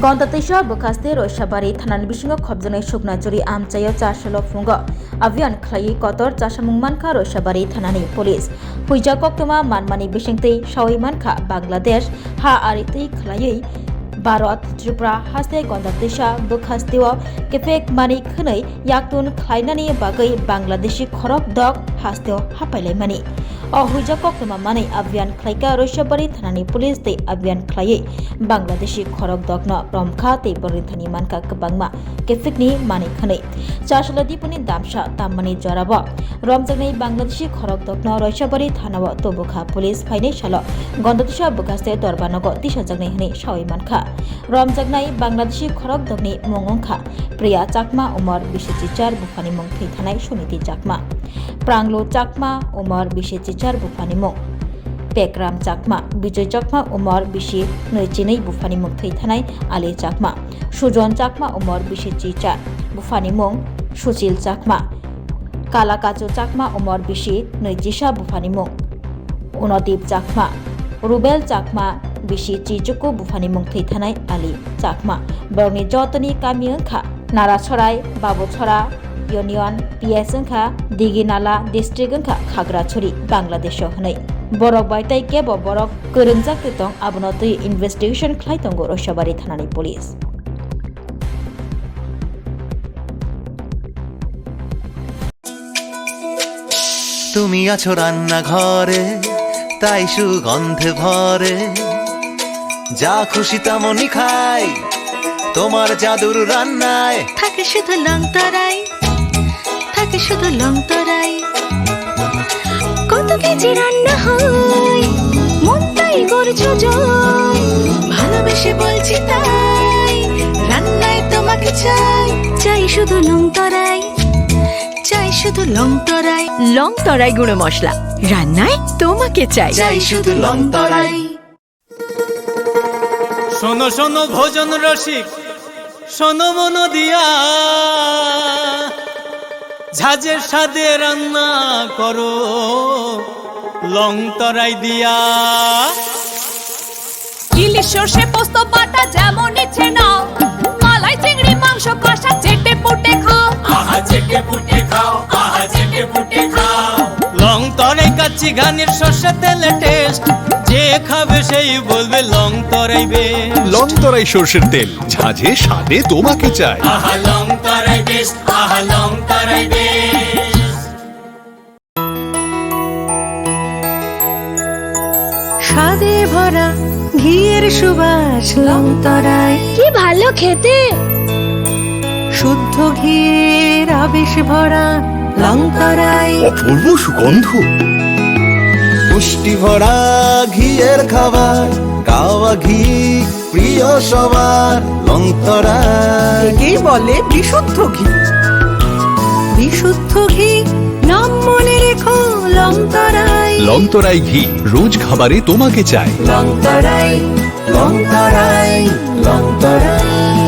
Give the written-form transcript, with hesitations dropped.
गंतातेशा बखास्ते रयसाबारि थानानि बिसिङाव खबजानाय सुकनाजुरि आमचायाव चारसल फुंगा अभियान खालायै Qatar चासामुं मानखा रयसाबारि थानानि police हुइजा कक्तमा मानमानि बिसिंतै सावै मानखा Bangladesh हा आरि तै खालायै भारत त्रिपुरा हास्ते गंतातेशा बखास्तेव केफेक मानि खनै याक्तुन खालायनानि बागै बांलादेशी खरक दक हास्तेव हापायलायमानि हुइजा कक्तमा मानै अभियान खालायका रयसाबारि थानानि पुलिस तै अभियान खालायै बांलादेशी खरक दकन रमखा तै बरिथानि मानका गोबांमा केफेकनि मानै खनै चारसल दिपुनि दामसा ताममानि जराब रमजागनाय बांलादेशी खरक दकन रयसाबारि थानाव तबुखा पुलिस फाइनै साल गंतातेशा बखास्ते दरबानग तिसाजागनाय हनै सावै मानखा रमजागनाय बांलादेशी खरक दकनि मुंखा प्रिया चाकमा उमर 24 बुफानि मुं थैथानाय सुनिति चाकमा प्रांगलो चाकमा उमर 24 बुफानि मुं पेकराम चाकमा विजय चाकमा उमर 22 बुफानि मुं थैथानाय आली चाकमा सुजन चाकमा उमर 24 बुफानि मुं सुशील चाकमा कालाकाचु चाकमा उमर 22 बुफानि मुं उनदीप चाकमा रुबेल चाकमा 23 बुफानि मुं थैथानाय आली चाकमा बरनि जतनि कामि अंखा नाराछराय बाबुछरा यूनियन पीएस अंखा दिगिनाला डिस्ट्रिक्ट अंखा खाग्राछुरी बांलादेश हनै बरक बायताय केब बरक गोरोंजाक तंग आबनतै इनभेस्टिगेशन खालायतंगो रयसाबारि थानानि पुलिस তুমি আছো রান্না ঘরে তাই সুগন্ধে ভরে যা খুশি তেমনই খাই তোমার জাদুর রান্নায় থাকে শুধু লং তরাই থাকে শুধু লং তরাই কত কেজি রান্না হয় মনটাই করছো জয় ভালোবেসে বলছি তাই রান্নায় তোমাকে চাই চাই শুধু লং তরাই চাই শুধু লং তরাই গুঁড়ো মশলা রান্নায় তোমাকে চাই চাই শুধু লং তরাই। শোনো শোনো ভোজন রসিক শোনো মন দিয়া ঝাঁঝের স্বাদে রান্না করো লং তরাই দিয়া ইলিশ সর্ষে পোস্ত বাটা যেমন ইচ্ছে নাও মালাই চিংড়ি মাংস কষা চেটে পুটে খাও আহা চেটে পুটে খাও আহা চেটে পুটে খাও লং তরাই কাচ্চি ঘানির সর্ষে তেলে টেস্ট যে খাবে সেই বলবে লং তরাই বেশ লং তরাই সরষের তেল ঝাঁঝে স্বাদে তোমাকে চাই আহা লং তরাই বেশ আহা লং তরাই বেশ স্বাদে ভরা ঘিয়ের সুবাস লং তরাই কি ভালো খেতে শুদ্ধ ঘিয়ের আবেশ ভরা লং তরাই অপূর্ব সুগন্ধ পুষ্টি ভরা ঘিয়ের খাবার কাওয়া ঘি প্রিয় সবার লংতরাই কি বলে বিশুদ্ধ ঘি বিশুদ্ধ ঘি নাম মনে রেখো লং তরাই লং তরাই ঘি রোজ খাবারে তোমাকে চাই লং তরাই লংতরাই লংতরাই